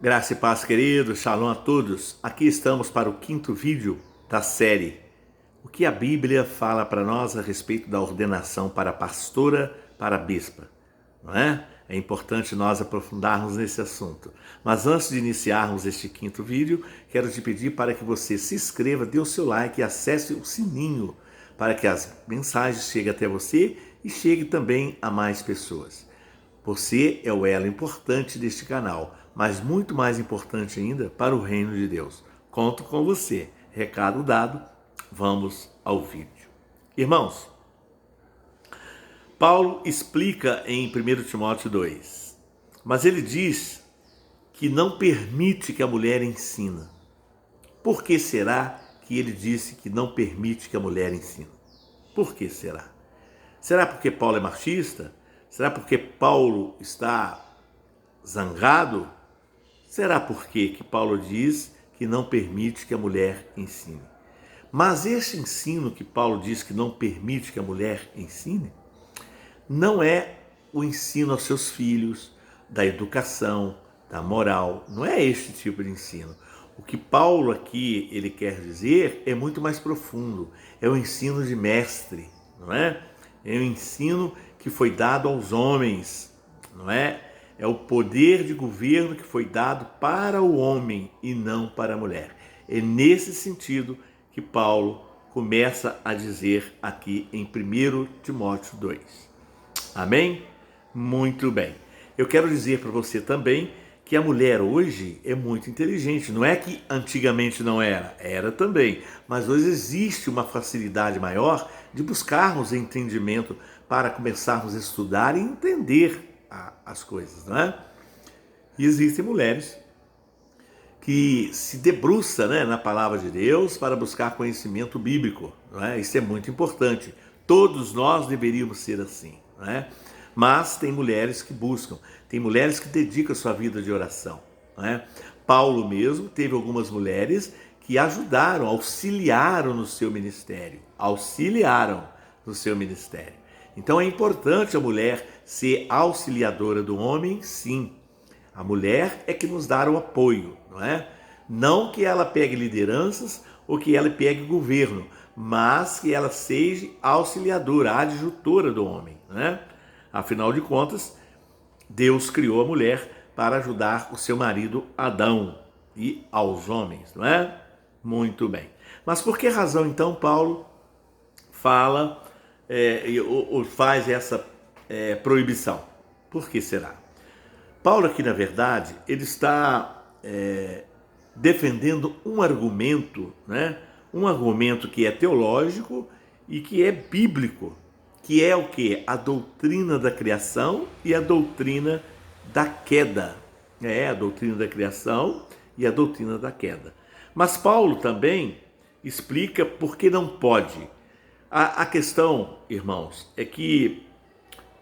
Graça e paz, queridos, shalom a todos. Aqui estamos para o quinto vídeo da série O que a Bíblia fala para nós a respeito da ordenação para pastora, para bispa, não é? É importante nós aprofundarmos nesse assunto. Mas antes de iniciarmos este quinto vídeo, quero te pedir para que você se inscreva, dê o seu like e acesse o sininho para que as mensagens cheguem até você e cheguem também a mais pessoas. Você é o elo importante deste canal, mas muito mais importante ainda para o reino de Deus. Conto com você. Recado dado, vamos ao vídeo. Irmãos, Paulo explica em 1 Timóteo 2, mas ele diz que não permite que a mulher ensina. Por que será que ele disse que não permite que a mulher ensine? Por que será? Será porque Paulo é machista? Será porque Paulo está zangado? Será porque que Paulo diz que não permite que a mulher ensine? Mas esse ensino que Paulo diz que não permite que a mulher ensine, não é o ensino aos seus filhos, da educação, da moral, não é este tipo de ensino. O que Paulo aqui ele quer dizer é muito mais profundo, é o ensino de mestre, não é? É o ensino que foi dado aos homens, não é? É o poder de governo que foi dado para o homem e não para a mulher. É nesse sentido que Paulo começa a dizer aqui em 1 Timóteo 2. Amém? Muito bem. Eu quero dizer para você também que a mulher hoje é muito inteligente. Não é que antigamente não era, era também. Mas hoje existe uma facilidade maior de buscarmos entendimento para começarmos a estudar e entender as coisas, não é? E existem mulheres que se debruçam, né, na palavra de Deus para buscar conhecimento bíblico, não é? Isso é muito importante. Todos nós deveríamos ser assim, não é? Mas tem mulheres que buscam, tem mulheres que dedicam a sua vida de oração, não é? Paulo mesmo teve algumas mulheres que ajudaram, auxiliaram no seu ministério, Então é importante a mulher ser auxiliadora do homem, sim. A mulher é que nos dá o apoio, não é? Não que ela pegue lideranças ou que ela pegue governo, mas que ela seja auxiliadora, adjutora do homem, não é? Afinal de contas, Deus criou a mulher para ajudar o seu marido Adão e aos homens, não é? Muito bem. Mas por que razão então Paulo fala ou faz essa proibição? Por que será? Paulo aqui, na verdade, ele está defendendo um argumento, né? Um argumento que é teológico e que é bíblico, que é o quê? A doutrina da criação e a doutrina da queda. É, a doutrina da criação e a doutrina da queda. Mas Paulo também explica por que não pode. A questão, irmãos, é que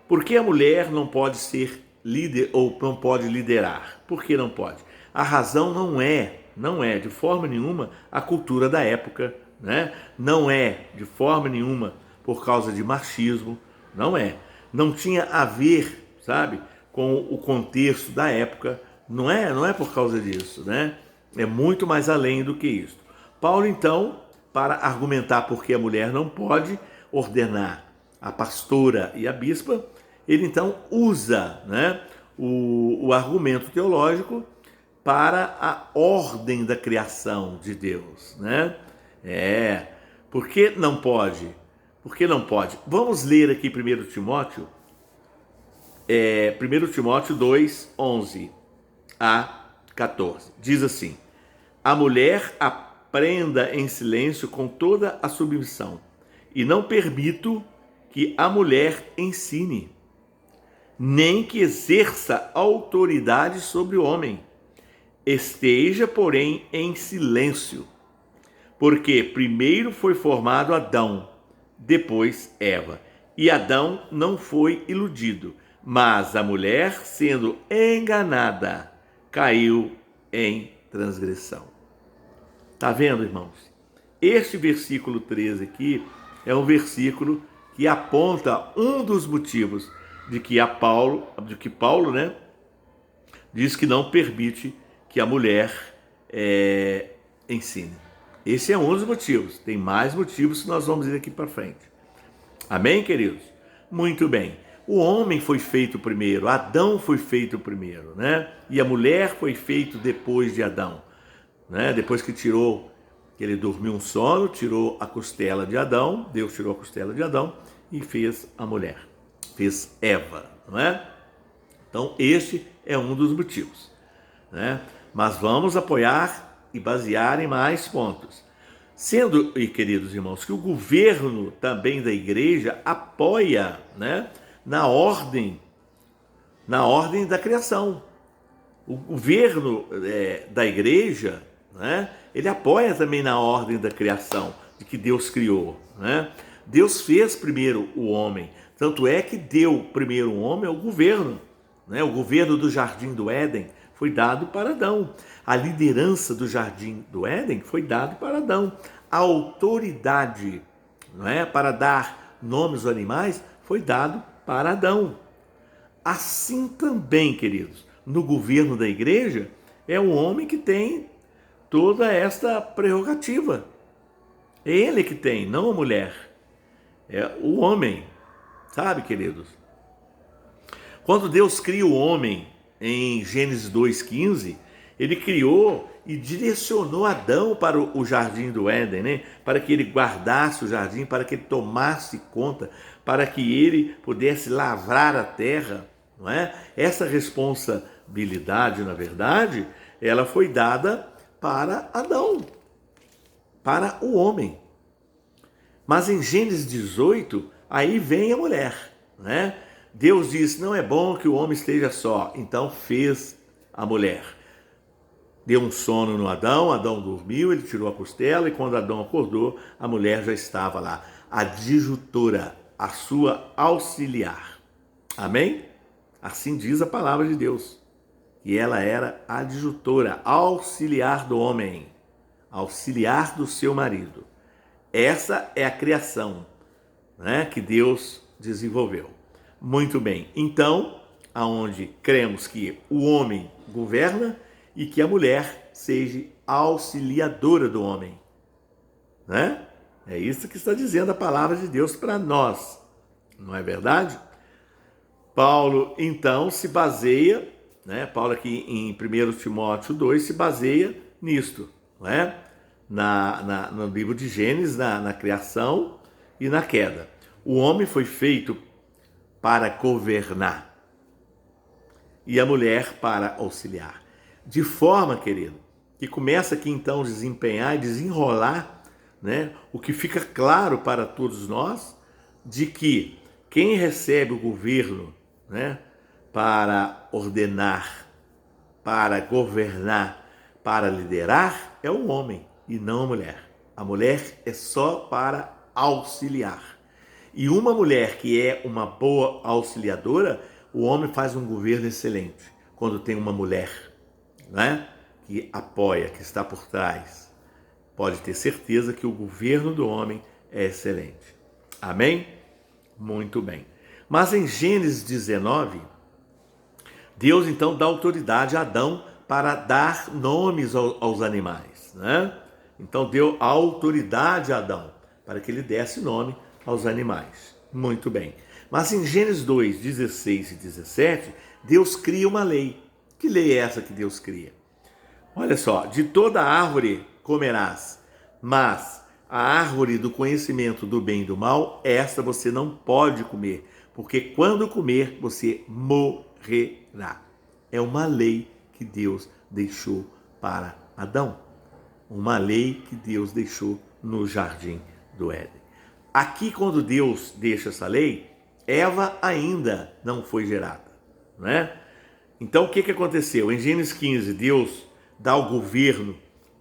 por que a mulher não pode ser líder ou não pode liderar? Por que não pode? A razão não é de forma nenhuma a cultura da época, né? Não é de forma nenhuma por causa de machismo, não é. Não tinha a ver, sabe, com o contexto da época, não é por causa disso, né? É muito mais além do que isso. Paulo, então, para argumentar por que a mulher não pode ordenar a pastora e a bispa, ele então usa, né, o argumento teológico para a ordem da criação de Deus, né? Por que não pode? Por que não pode? Vamos ler aqui 1 Timóteo, 1 Timóteo 2, 11 a 14. Diz assim: a mulher aprenda em silêncio com toda a submissão, e não permito que a mulher ensine, nem que exerça autoridade sobre o homem. Esteja, porém, em silêncio, porque primeiro foi formado Adão, depois Eva. E Adão não foi iludido, mas a mulher, sendo enganada, caiu em transgressão. Tá vendo, irmãos? Este versículo 13 aqui é um versículo que aponta um dos motivos de que Paulo, né, diz que não permite que a mulher ensine. Esse é um dos motivos. Tem mais motivos que nós vamos ver aqui para frente. Amém, queridos? Muito bem. O homem foi feito primeiro, Adão foi feito primeiro, né? E a mulher foi feita depois de Adão, né? Depois que ele dormiu um sono, tirou a costela de Adão, Deus tirou a costela de Adão e fez a mulher, fez Eva, não é? Então, este é um dos motivos, né? Mas vamos apoiar e basear em mais pontos. Sendo, e queridos irmãos, que o governo também da igreja apoia, né, na ordem da criação. O governo da igreja, né, ele apoia também na ordem da criação, de que Deus criou, né? Deus fez primeiro o homem, tanto é que deu primeiro o homem ao governo, né? O governo do Jardim do Éden foi dado para Adão. A liderança do Jardim do Éden foi dado para Adão. A autoridade, não é, para dar nomes aos animais foi dado para Adão. Assim também, queridos, no governo da igreja, é o homem que tem toda esta prerrogativa. É ele que tem, não a mulher. É o homem, sabe, queridos? Quando Deus cria o homem em Gênesis 2,15, ele criou e direcionou Adão para o jardim do Éden, né? Para que ele guardasse o jardim, para que ele tomasse conta, para que ele pudesse lavrar a terra, não é? Essa responsabilidade, na verdade, ela foi dada para Adão, para o homem. Mas em Gênesis 18, aí vem a mulher, né? Deus disse, não é bom que o homem esteja só, então fez a mulher. Deu um sono no Adão, Adão dormiu, ele tirou a costela e quando Adão acordou, a mulher já estava lá, a adjutora, a sua auxiliar. Amém? Assim diz a palavra de Deus, que ela era adjutora, auxiliar do homem, auxiliar do seu marido. Essa é a criação, né, que Deus desenvolveu. Muito bem, então, aonde cremos que o homem governa e que a mulher seja auxiliadora do homem, né? É isso que está dizendo a palavra de Deus para nós, não é verdade? Paulo, então, se baseia, né? Paulo aqui em 1 Timóteo 2 se baseia nisto, não é? No livro de Gênesis, na criação e na queda. O homem foi feito para governar e a mulher para auxiliar. De forma, querido, que começa aqui então a desempenhar e desenrolar, né, o que fica claro para todos nós, de que quem recebe o governo, né, para ordenar, para governar, para liderar, é o homem e não a mulher. A mulher é só para auxiliar. E uma mulher que é uma boa auxiliadora, o homem faz um governo excelente. Quando tem uma mulher, né, que apoia, que está por trás, pode ter certeza que o governo do homem é excelente. Amém? Muito bem. Mas em Gênesis 19, Deus então dá autoridade a Adão para dar nomes aos animais, né? Então deu autoridade a Adão para que ele desse nome aos animais. Muito bem. Mas em Gênesis 2, 16 e 17, Deus cria uma lei. Que lei é essa que Deus cria? Olha só, de toda árvore comerás, mas a árvore do conhecimento do bem e do mal, esta você não pode comer, porque quando comer, você morrerá. É uma lei que Deus deixou para Adão. Uma lei que Deus deixou no jardim do Éden. Aqui, quando Deus deixa essa lei, Eva ainda não foi gerada, né? Então, o que aconteceu? Em Gênesis 15, Deus dá o governo,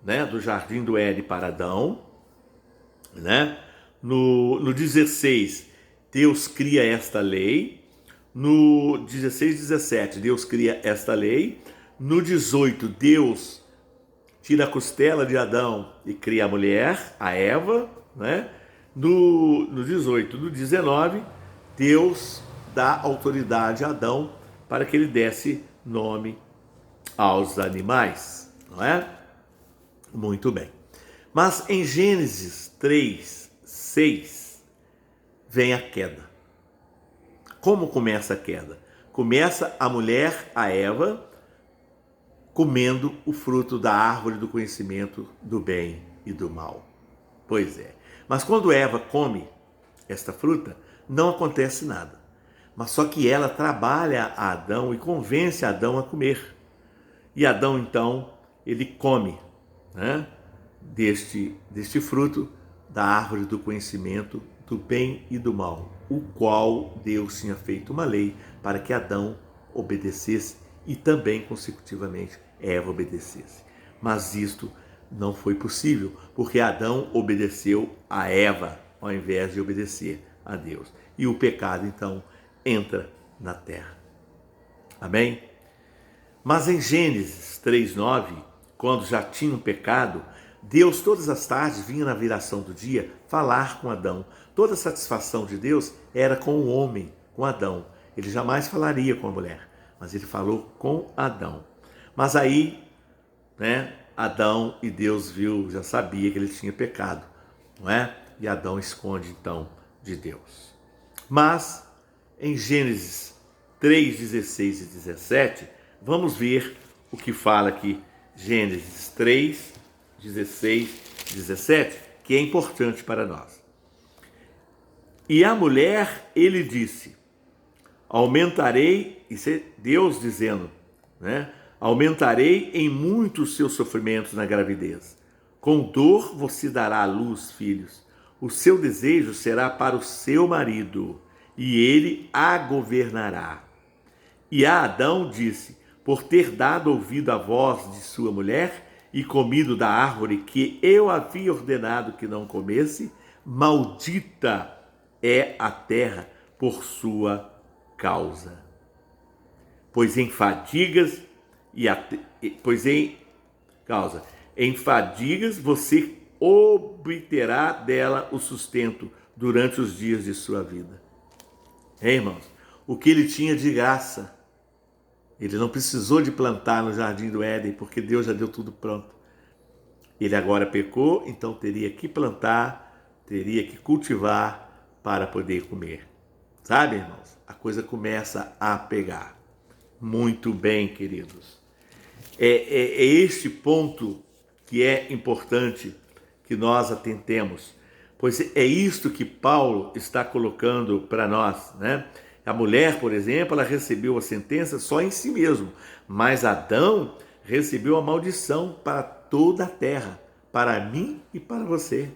né, do jardim do Éden para Adão, né? No 16, Deus cria esta lei. No 16 e 17, Deus cria esta lei. No 18, Deus tira a costela de Adão e cria a mulher, a Eva, né? No 18, no 19, Deus dá autoridade a Adão para que ele desse nome aos animais, não é? Muito bem. Mas em Gênesis 3, 6, vem a queda. Como começa a queda? Começa a mulher, a Eva, comendo o fruto da árvore do conhecimento do bem e do mal. Pois é. Mas quando Eva come esta fruta, não acontece nada. Mas só que ela trabalha a Adão e convence Adão a comer. E Adão, então, ele come, né, deste fruto da árvore do conhecimento do bem e do mal, o qual Deus tinha feito uma lei para que Adão obedecesse e também, consecutivamente, Eva obedecesse. Mas isto não foi possível, porque Adão obedeceu a Eva, ao invés de obedecer a Deus. E o pecado, então, entra na terra. Amém? Mas em Gênesis 3:9, quando já tinha um pecado, Deus todas as tardes vinha na viração do dia falar com Adão. Toda a satisfação de Deus era com o homem, com Adão. Ele jamais falaria com a mulher, mas ele falou com Adão. Mas aí, né, Adão e Deus viu, já sabia que ele tinha pecado, não é? E Adão esconde então de Deus. Mas em Gênesis 3, 16 e 17, vamos ver o que fala aqui, Gênesis 3, 16 e 17, que é importante para nós. E a mulher, ele disse, aumentarei, isso é Deus dizendo, né? Aumentarei em muito os seus sofrimentos na gravidez. Com dor você dará à luz filhos. O seu desejo será para o seu marido, e ele a governará. E a Adão disse, por ter dado ouvido à voz de sua mulher e comido da árvore que eu havia ordenado que não comesse, maldita é a terra por sua causa. Pois em fadigas em fadigas você obterá dela o sustento durante os dias de sua vida. Irmãos, o que ele tinha de graça, ele não precisou de plantar no jardim do Éden, porque Deus já deu tudo pronto. Ele agora pecou, então teria que plantar, teria que cultivar para poder comer. Sabe, irmãos? A coisa começa a pegar. Muito bem, queridos. É este ponto que é importante que nós atentemos, pois é isto que Paulo está colocando para nós, né? A mulher, por exemplo, ela recebeu a sentença só em si mesmo, mas Adão recebeu a maldição para toda a terra, para mim e para você.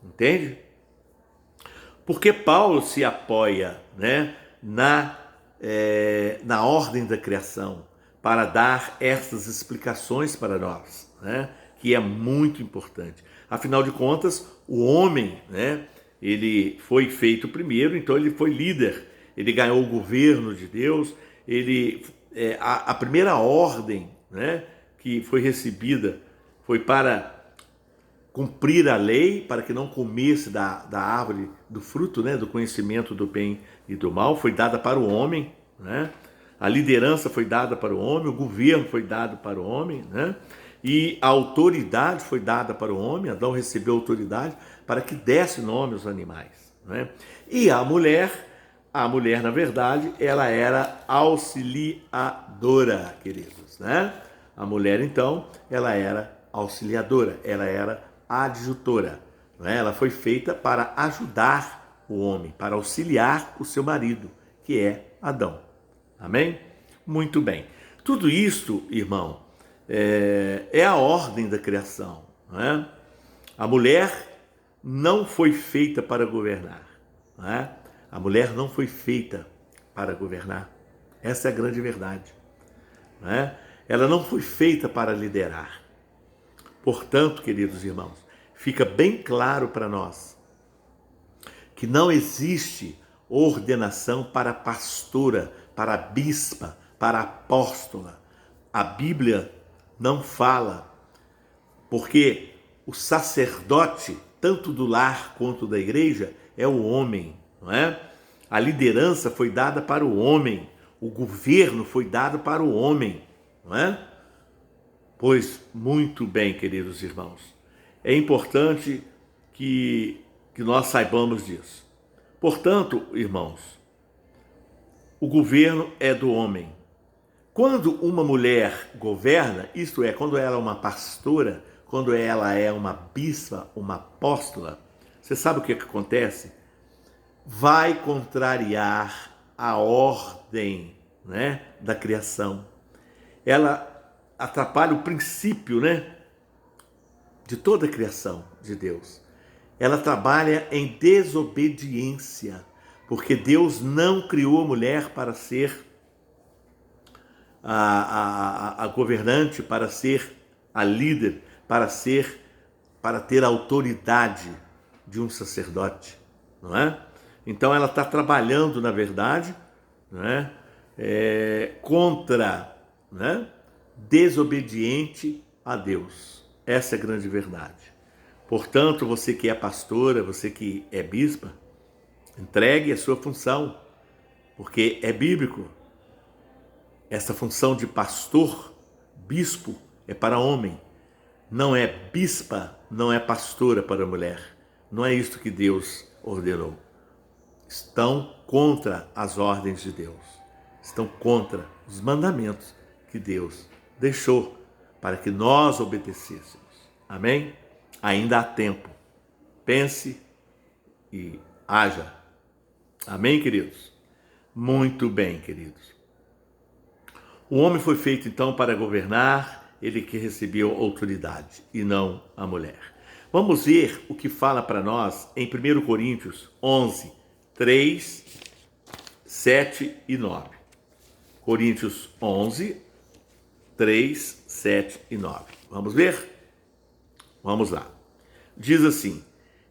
Entende? Porque Paulo se apoia, né, na ordem da criação para dar essas explicações para nós, né, que é muito importante. Afinal de contas, o homem, né, ele foi feito primeiro, então ele foi líder, ele ganhou o governo de Deus, a primeira ordem, né, que foi recebida foi para cumprir a lei, para que não comesse da árvore, do fruto, né, do conhecimento do bem e do mal, foi dada para o homem, né? A liderança foi dada para o homem, o governo foi dado para o homem, né? E a autoridade foi dada para o homem. Adão recebeu autoridade para que desse nome aos animais, né? E a mulher, na verdade, ela era auxiliadora, queridos, né? A mulher, então, ela era auxiliadora, ela era adjutora, né? Ela foi feita para ajudar o homem, para auxiliar o seu marido, que é Adão. Amém? Muito bem. Tudo isto, irmão, é a ordem da criação, né? A mulher não foi feita para governar, né? A mulher não foi feita para governar. Essa é a grande verdade, né? Ela não foi feita para liderar. Portanto, queridos irmãos, fica bem claro para nós que não existe ordenação para pastora, para bispa, para apóstola. A Bíblia não fala, porque o sacerdote, tanto do lar quanto da igreja, é o homem, não é? A liderança foi dada para o homem. O governo foi dado para o homem, não é? Pois muito bem, queridos irmãos, é importante que nós saibamos disso. Portanto, irmãos, o governo é do homem. Quando uma mulher governa, isto é, quando ela é uma pastora, quando ela é uma bispa, uma apóstola, você sabe o que acontece? Vai contrariar a ordem, né, da criação. Ela atrapalha o princípio, né, de toda a criação de Deus. Ela trabalha em desobediência, porque Deus não criou a mulher para ser a governante, para ser a líder, para ter a autoridade de um sacerdote, não é? Então ela está trabalhando, na verdade, não é? Contra, né? Desobediente a Deus. Essa é a grande verdade. Portanto, você que é pastora, você que é bispa, entregue a sua função, porque é bíblico. Essa função de pastor, bispo, é para homem. Não é bispa, não é pastora para mulher. Não é isto que Deus ordenou. Estão contra as ordens de Deus. Estão contra os mandamentos que Deus deixou para que nós obedecêssemos. Amém? Ainda há tempo. Pense e haja. Amém, queridos? Muito bem, queridos. O homem foi feito então para governar, ele que recebeu autoridade e não a mulher. Vamos ver o que fala para nós em 1 Coríntios 11, 3, 7 e 9. Coríntios 11, 3, 7 e 9. Vamos ver? Vamos lá. Diz assim: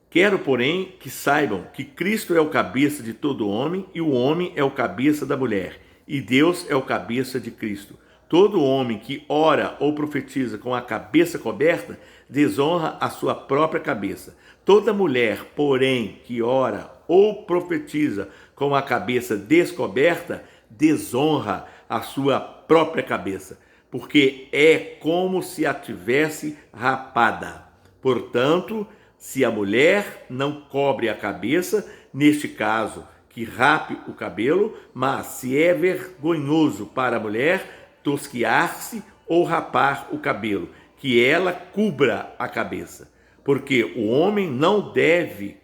quero, porém, que saibam que Cristo é o cabeça de todo homem e o homem é o cabeça da mulher, e Deus é o cabeça de Cristo. Todo homem que ora ou profetiza com a cabeça coberta desonra a sua própria cabeça. Toda mulher, porém, que ora ou profetiza com a cabeça descoberta desonra a sua própria cabeça, porque é como se a tivesse rapada. Portanto, se a mulher não cobre a cabeça, neste caso, que rape o cabelo, mas se é vergonhoso para a mulher tosquiar-se ou rapar o cabelo, que ela cubra a cabeça. Porque o homem não deve,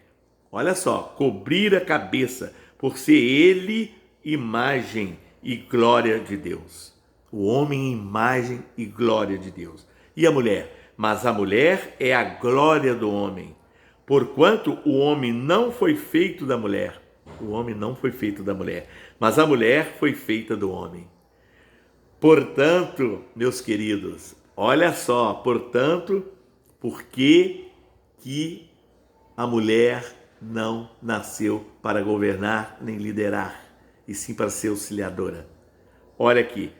olha só, cobrir a cabeça, por ser ele imagem e glória de Deus. O homem imagem e glória de Deus. E a mulher? Mas a mulher é a glória do homem. Porquanto o homem não foi feito da mulher. O homem não foi feito da mulher, mas a mulher foi feita do homem. Portanto, meus queridos, olha só, portanto, por que a mulher não nasceu para governar nem liderar, e sim para ser auxiliadora? Olha aqui.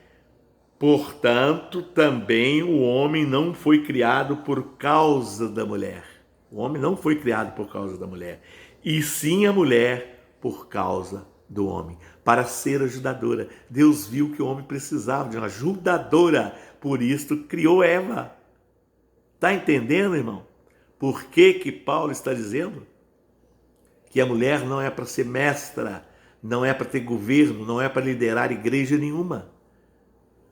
Portanto, também o homem não foi criado por causa da mulher. O homem não foi criado por causa da mulher, e sim a mulher por causa do homem, para ser ajudadora. Deus viu que o homem precisava de uma ajudadora, por isso criou Eva. Está entendendo, irmão? Por que Paulo está dizendo que a mulher não é para ser mestra, não é para ter governo, não é para liderar igreja nenhuma?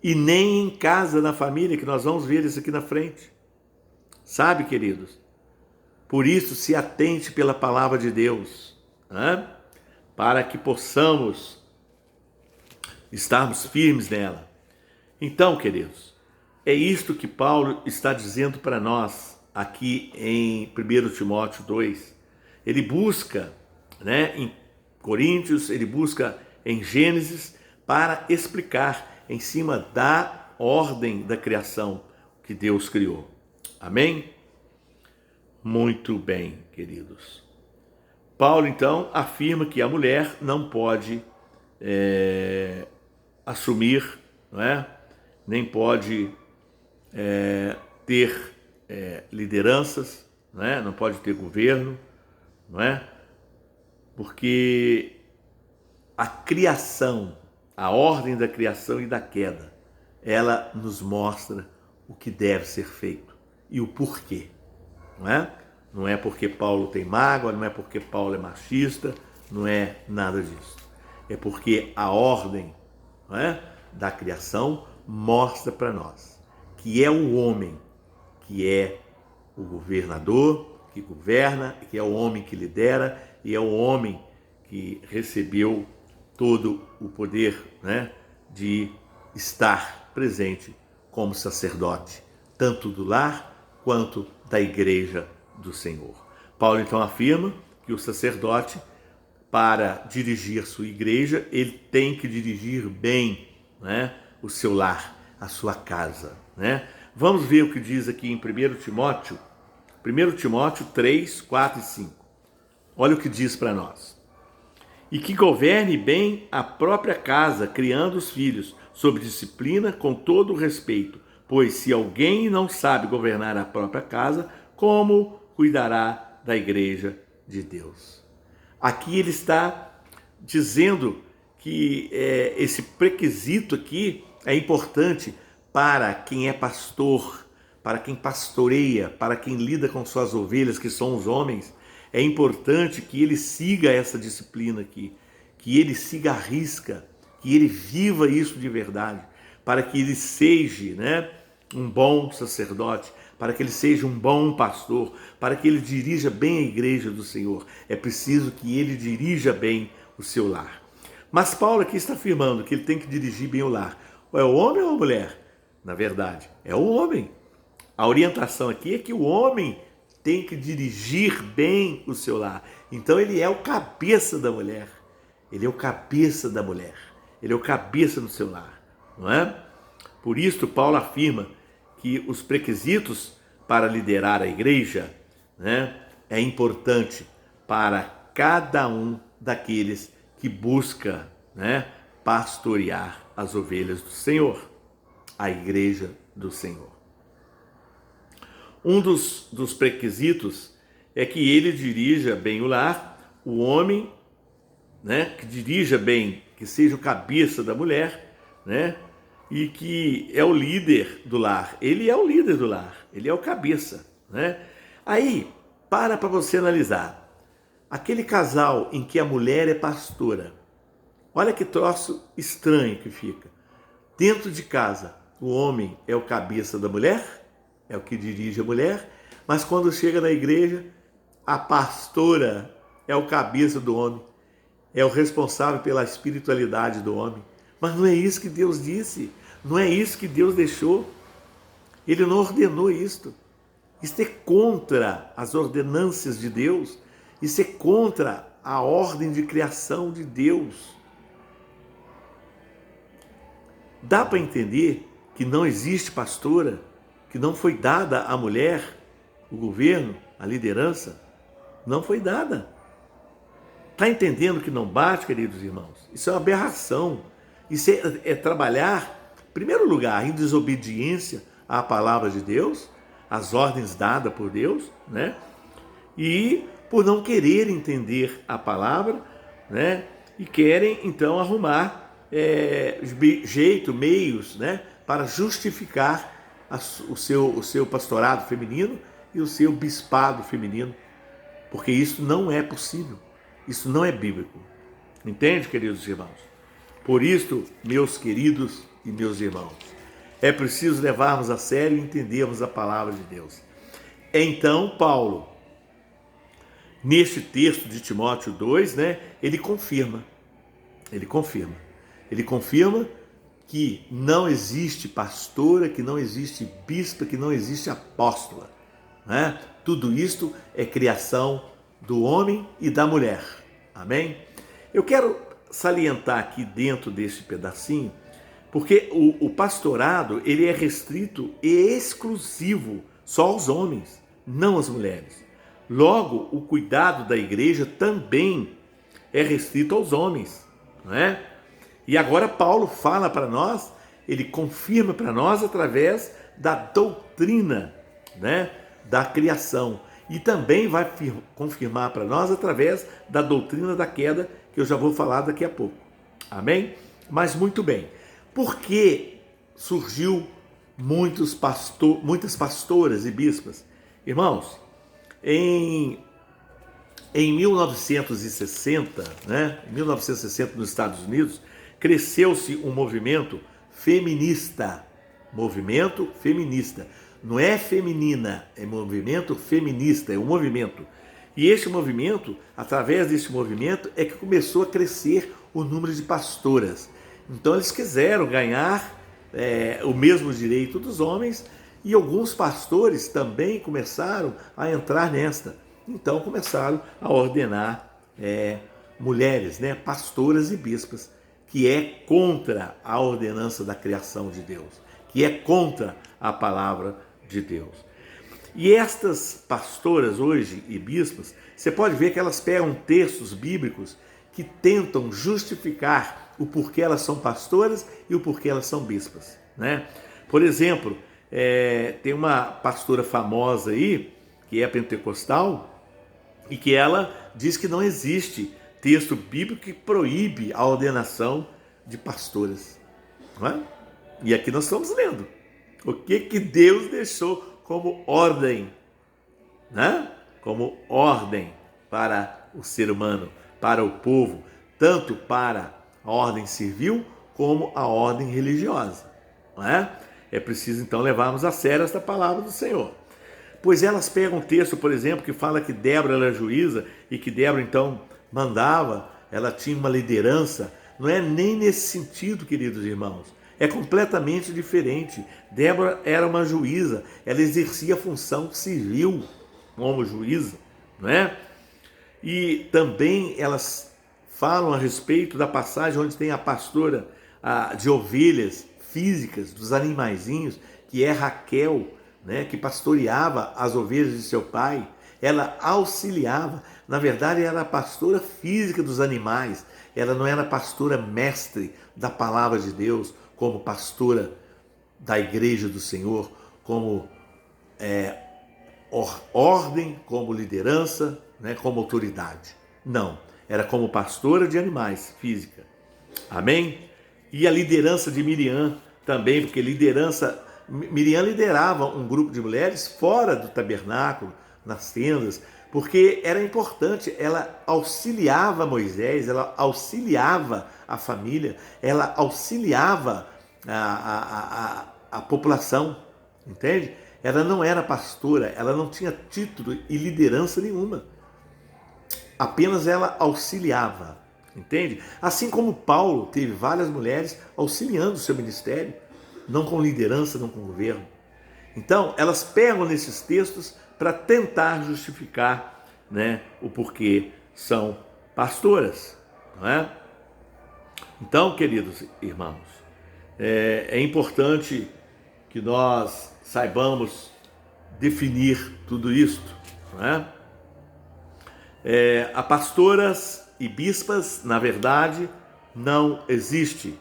E nem em casa, na família, que nós vamos ver isso aqui na frente. Sabe, queridos? Por isso, se atente pela palavra de Deus, né? Para que possamos estarmos firmes nela. Então, queridos, é isto que Paulo está dizendo para nós aqui em 1 Timóteo 2. Ele busca, né, em Coríntios, ele busca em Gênesis para explicar em cima da ordem da criação que Deus criou. Amém? Muito bem, queridos. Paulo, então, afirma que a mulher não pode assumir, não é? Nem pode ter lideranças, não é? Não pode ter governo, não é? Porque a criação a ordem da criação e da queda, ela nos mostra o que deve ser feito e o porquê, não é? Não é porque Paulo tem mágoa, não é porque Paulo é machista, não é nada disso. É porque a ordem, não é, da criação mostra para nós que é o homem que é o governador, que governa, que é o homem que lidera e é o homem que recebeu todo o poder, né, de estar presente como sacerdote, tanto do lar quanto da igreja do Senhor. Paulo então afirma que o sacerdote, para dirigir sua igreja, ele tem que dirigir bem, né, o seu lar, a sua casa, né? Vamos ver o que diz aqui em 1 Timóteo 3, 4 e 5. Olha o que diz para nós. E que governe bem a própria casa, criando os filhos, sob disciplina, com todo o respeito. Pois se alguém não sabe governar a própria casa, como cuidará da igreja de Deus? Aqui ele está dizendo que esse requisito aqui é importante para quem é pastor, para quem pastoreia, para quem lida com suas ovelhas, que são os homens. É importante que ele siga essa disciplina aqui, que ele siga a risca, que ele viva isso de verdade, para que ele seja, né, um bom sacerdote, para que ele seja um bom pastor, para que ele dirija bem a igreja do Senhor. É preciso que ele dirija bem o seu lar. Mas Paulo aqui está afirmando que ele tem que dirigir bem o lar. É o homem ou a mulher? Na verdade, é o homem. A orientação aqui é que o homem tem que dirigir bem o seu lar. Então ele é o cabeça da mulher. Ele é o cabeça da mulher. Ele é o cabeça do seu lar, não é? Por isso Paulo afirma que os requisitos para liderar a igreja, né, é importante para cada um daqueles que busca, né, pastorear as ovelhas do Senhor, a igreja do Senhor. Um dos requisitos é que ele dirija bem o lar, o homem, né, que dirija bem, que seja o cabeça da mulher, né, e que é o líder do lar. Ele é o líder do lar, ele é o cabeça, né? Aí, para você analisar. Aquele casal em que a mulher é pastora, olha que troço estranho que fica. Dentro de casa, o homem é o cabeça da mulher, é o que dirige a mulher, mas quando chega na igreja, a pastora é o cabeça do homem, é o responsável pela espiritualidade do homem. Mas não é isso que Deus disse, não é isso que Deus deixou. Ele não ordenou isto. Isto é contra as ordenâncias de Deus, isso é contra a ordem de criação de Deus. Dá para entender que não existe pastora, que não foi dada à mulher o governo, a liderança? Não foi dada. Está entendendo que não bate, queridos irmãos? Isso é uma aberração. Isso é trabalhar, em primeiro lugar, em desobediência à palavra de Deus, às ordens dadas por Deus, né? E por não querer entender a palavra, né? E querem então arrumar meios, né? Para justificar o seu pastorado feminino e o seu bispado feminino, porque isso não é possível, isso não é bíblico. Entende, queridos irmãos? Por isso, meus queridos e meus irmãos, é preciso levarmos a sério e entendermos a palavra de Deus. Então, Paulo, neste texto de Timóteo 2, né, ele confirma que não existe pastora, que não existe bispa, que não existe apóstola, né? Tudo isto é criação do homem e da mulher. Amém? Eu quero salientar aqui dentro desse pedacinho, porque o pastorado ele é restrito e exclusivo só aos homens, não às mulheres. Logo, o cuidado da igreja também é restrito aos homens, não é? E agora Paulo fala para nós, ele confirma para nós através da doutrina, né, da criação. E também vai confirmar para nós através da doutrina da queda, que eu já vou falar daqui a pouco. Amém? Mas muito bem, por que surgiu muitas pastoras e bispas? Irmãos, em 1960, né, em 1960 nos Estados Unidos, cresceu-se um movimento feminista. Movimento feminista. Não é feminina, é movimento feminista, é um movimento. E este movimento, através deste movimento, é que começou a crescer o número de pastoras. Então eles quiseram ganhar o mesmo direito dos homens, e alguns pastores também começaram a entrar nesta. Então começaram a ordenar mulheres, né, pastoras e bispas, que é contra a ordenança da criação de Deus, que é contra a palavra de Deus. E estas pastoras hoje e bispas, você pode ver que elas pegam textos bíblicos que tentam justificar o porquê elas são pastoras e o porquê elas são bispas, né? Por exemplo, tem uma pastora famosa aí, que é pentecostal, e que ela diz que não existe texto bíblico que proíbe a ordenação de pastoras, não é? E aqui nós estamos lendo o que Deus deixou como ordem, né? Como ordem para o ser humano, para o povo, tanto para a ordem civil como a ordem religiosa, não é? É preciso então levarmos a sério esta palavra do Senhor. Pois elas pegam um texto, por exemplo, que fala que Débora era juíza e que Débora então mandava, ela tinha uma liderança. Não é nem nesse sentido, queridos irmãos. É completamente diferente. Débora era uma juíza, ela exercia a função civil como juíza, não é? E também elas falam a respeito da passagem onde tem a pastora de ovelhas físicas, dos animaizinhos, que é Raquel, né, que pastoreava as ovelhas de seu pai. Ela auxiliava, na verdade era a pastora física dos animais, ela não era pastora mestre da palavra de Deus, como pastora da igreja do Senhor, como ordem, como liderança, né, como autoridade. Não, era como pastora de animais física. Amém? E a liderança de Miriam também, porque Miriam liderava um grupo de mulheres fora do tabernáculo, nas tendas, porque era importante, ela auxiliava Moisés, ela auxiliava a família, ela auxiliava a população, entende? Ela não era pastora, ela não tinha título e liderança nenhuma, apenas ela auxiliava, entende? Assim como Paulo teve várias mulheres auxiliando o seu ministério, não com liderança, não com governo. Então, elas pegam nesses textos para tentar justificar, né, o porquê são pastoras, não é? Então, queridos irmãos, é importante que nós saibamos definir tudo isto, não é? A pastoras e bispas, na verdade, não existe.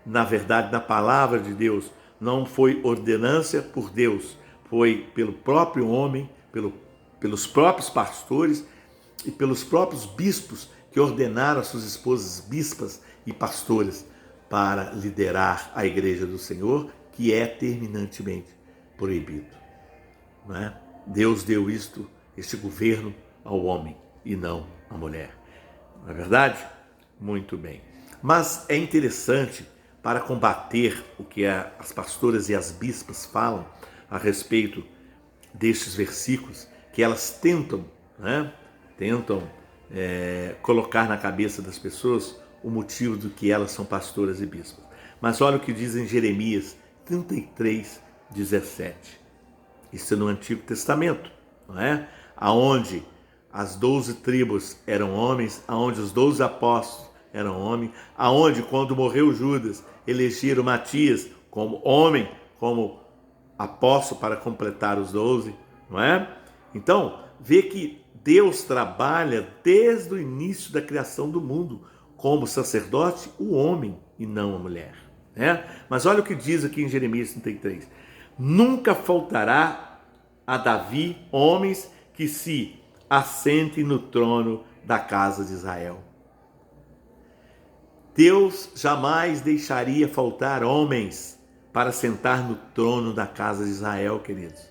Na verdade, na palavra de Deus, não foi ordenância por Deus, foi pelo próprio homem, pelos próprios pastores e pelos próprios bispos que ordenaram as suas esposas bispas e pastoras para liderar a igreja do Senhor, que é terminantemente proibido, não é? Deus deu este governo ao homem e não à mulher. Não é verdade? Muito bem. Mas é interessante, para combater o que as pastoras e as bispas falam a respeito destes versículos, que elas tentam, né, colocar na cabeça das pessoas o motivo do que elas são pastoras e bispas. Mas olha o que diz em Jeremias 33, 17. Isso é no Antigo Testamento, não é? Aonde as 12 tribos eram homens, aonde os 12 apóstolos eram homens, aonde quando morreu Judas, elegeram Matias como homem, como apóstolo para completar os 12, não é? Então, vê que Deus trabalha desde o início da criação do mundo, como sacerdote, o homem e não a mulher, né? Mas olha o que diz aqui em Jeremias 33. Nunca faltará a Davi homens que se assentem no trono da casa de Israel. Deus jamais deixaria faltar homens para sentar no trono da casa de Israel, queridos.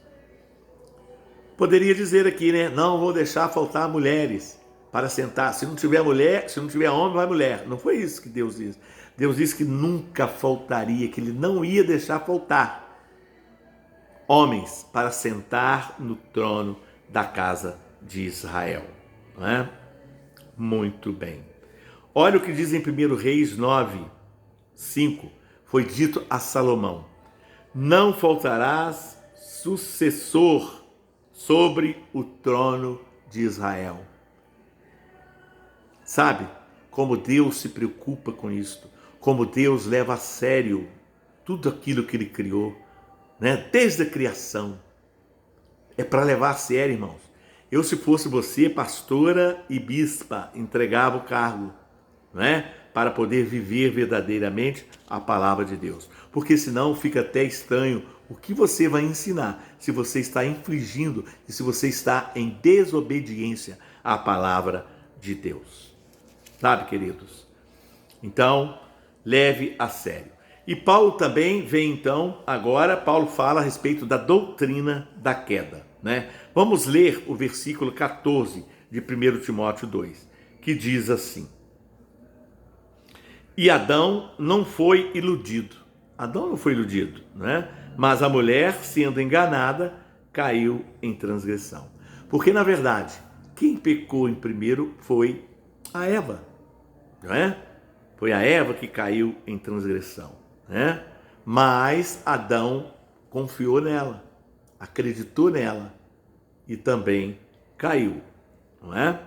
Poderia dizer aqui, né? Não vou deixar faltar mulheres para sentar. Se não tiver mulher, se não tiver homem, vai mulher. Não foi isso que Deus disse. Deus disse que nunca faltaria, que Ele não ia deixar faltar homens para sentar no trono da casa de Israel. Não é? Muito bem. Olha o que diz em 1 Reis 9, 5. Foi dito a Salomão: não faltarás sucessor sobre o trono de Israel. Sabe como Deus se preocupa com isto? Como Deus leva a sério tudo aquilo que Ele criou, né? Desde a criação. É para levar a sério, irmãos. Eu, se fosse você, pastora e bispa, entregava o cargo, né? Para poder viver verdadeiramente a palavra de Deus. Porque senão fica até estranho o que você vai ensinar, se você está infringindo e se você está em desobediência à palavra de Deus. Sabe, queridos? Então, leve a sério. E Paulo também vem então, agora Paulo fala a respeito da doutrina da queda, né? Vamos ler o versículo 14 de 1 Timóteo 2, que diz assim: e Adão não foi iludido. Adão não foi iludido, né? Mas a mulher, sendo enganada, caiu em transgressão. Porque, na verdade, quem pecou em primeiro foi a Eva, não é? Foi a Eva que caiu em transgressão, né? Mas Adão confiou nela, acreditou nela e também caiu, não é?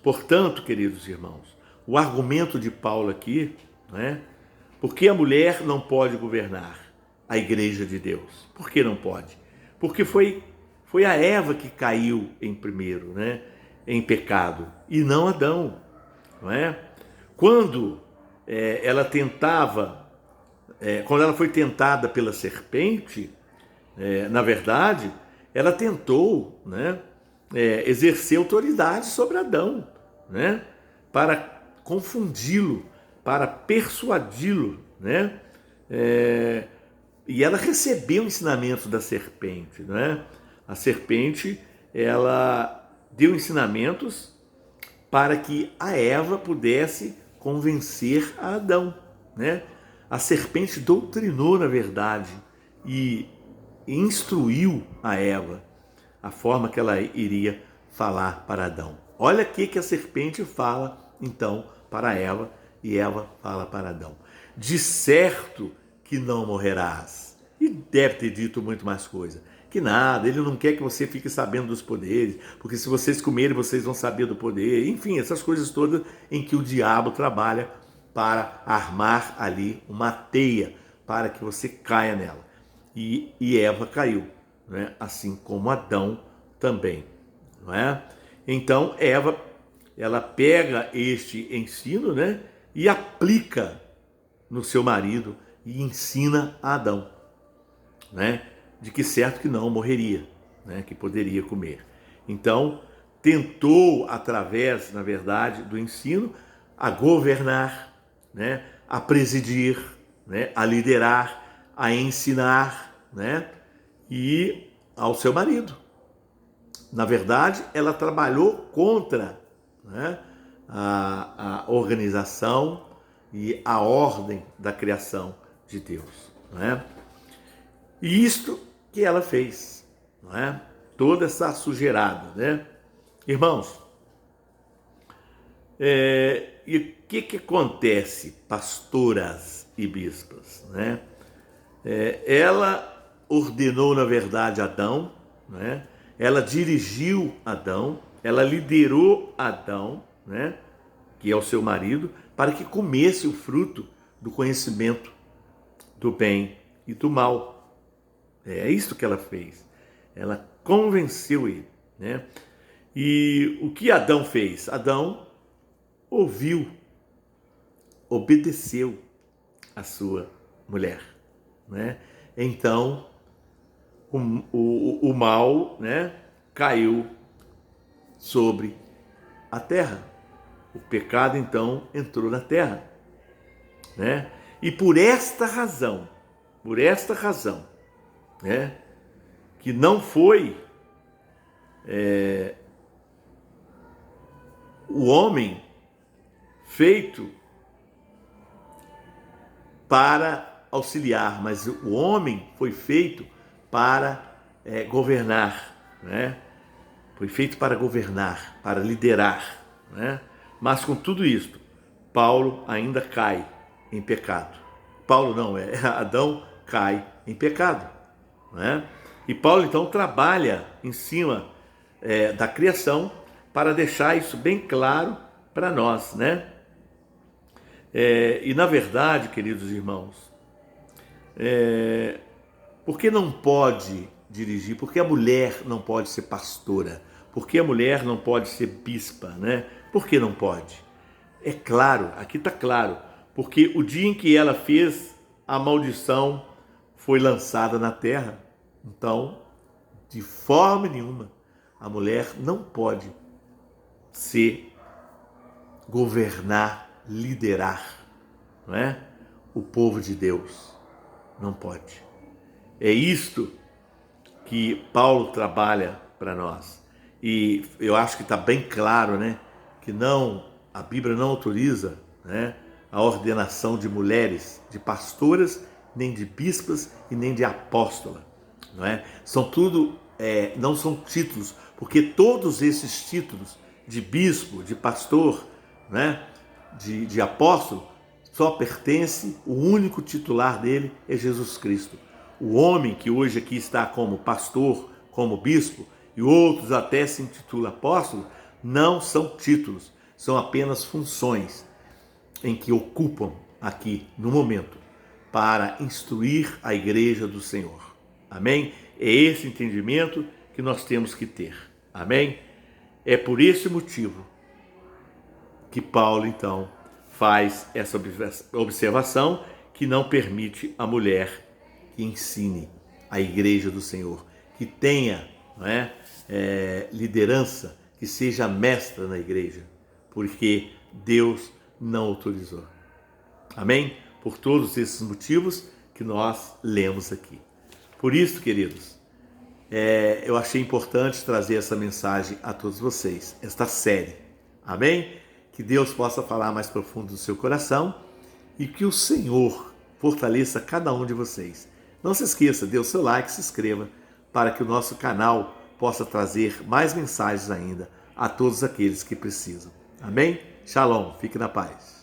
Portanto, queridos irmãos, o argumento de Paulo aqui, não é? Por que a mulher não pode governar a igreja de Deus? Por que não pode? Porque foi a Eva que caiu em primeiro, né? Em pecado, e não Adão, não é? Quando quando ela foi tentada pela serpente, na verdade, ela tentou, né, exercer autoridade sobre Adão, né, para confundi-lo, para persuadi-lo, né, e ela recebeu o ensinamento da serpente, né? A serpente, ela deu ensinamentos para que a Eva pudesse convencer a Adão, né? A serpente doutrinou, na verdade, e instruiu a Eva a forma que ela iria falar para Adão. Olha o que a serpente fala, então, para Eva, e Eva fala para Adão: de certo que não morrerás. E deve ter dito muito mais coisa. Que nada, ele não quer que você fique sabendo dos poderes, porque se vocês comerem, vocês vão saber do poder. Enfim, essas coisas todas em que o diabo trabalha para armar ali uma teia, para que você caia nela. E Eva caiu, né? Assim como Adão também, não é? Então Eva, ela pega este ensino, né, e aplica no seu marido e ensina a Adão, né, de que certo que não morreria, né, que poderia comer. Então tentou, através, na verdade, do ensino, a governar, né, a presidir, né, a liderar, a ensinar, né, e ao seu marido. Na verdade, ela trabalhou contra, né, a organização e a ordem da criação de Deus, não é? E isto que ela fez, não é? Toda essa sujeirada, né? Irmãos, e o que acontece, pastoras e bispas, né? Ela ordenou, na verdade, Adão, né? Ela dirigiu Adão, ela liderou Adão, né, que é o seu marido, para que comesse o fruto do conhecimento do bem e do mal. É isso que ela fez. Ela convenceu ele, né? E o que Adão fez? Adão ouviu, obedeceu a sua mulher, né? Então o mal, né, caiu sobre a terra. O pecado então entrou na terra, né? E por esta razão, né, que não foi o homem feito para auxiliar, mas o homem foi feito para governar, né? Foi feito para governar, para liderar, né? Mas com tudo isto, Paulo ainda cai em pecado. Paulo não, Adão cai em pecado, né? E Paulo então trabalha em cima da criação para deixar isso bem claro para nós, né? E na verdade, queridos irmãos, por que não pode dirigir? Por que a mulher não pode ser pastora? Por que a mulher não pode ser bispa, né? Por que não pode? É claro, aqui está claro, porque o dia em que ela fez, a maldição foi lançada na terra. Então, de forma nenhuma, a mulher não pode governar, liderar, não é? O povo de Deus. Não pode. É isto que Paulo trabalha para nós. E eu acho que está bem claro, né, que a Bíblia não autoriza, né, a ordenação de mulheres, de pastoras, nem de bispas e nem de apóstola. Não é? São tudo, não são títulos, porque todos esses títulos de bispo, de pastor, né, de apóstolo, só pertence, o único titular dele é Jesus Cristo. O homem que hoje aqui está como pastor, como bispo, e outros até se intitulam apóstolo, não são títulos, são apenas funções em que ocupam aqui no momento para instruir a igreja do Senhor. Amém? É esse entendimento que nós temos que ter. Amém? É por esse motivo que Paulo, então, faz essa observação que não permite a mulher que ensine a igreja do Senhor, que tenha, não é, liderança, que seja mestra na igreja, porque Deus não autorizou. Amém? Por todos esses motivos que nós lemos aqui. Por isso, queridos, eu achei importante trazer essa mensagem a todos vocês, esta série. Amém? Que Deus possa falar mais profundo do seu coração e que o Senhor fortaleça cada um de vocês. Não se esqueça, dê o seu like, se inscreva, para que o nosso canal possa trazer mais mensagens ainda a todos aqueles que precisam. Amém? Shalom, fique na paz.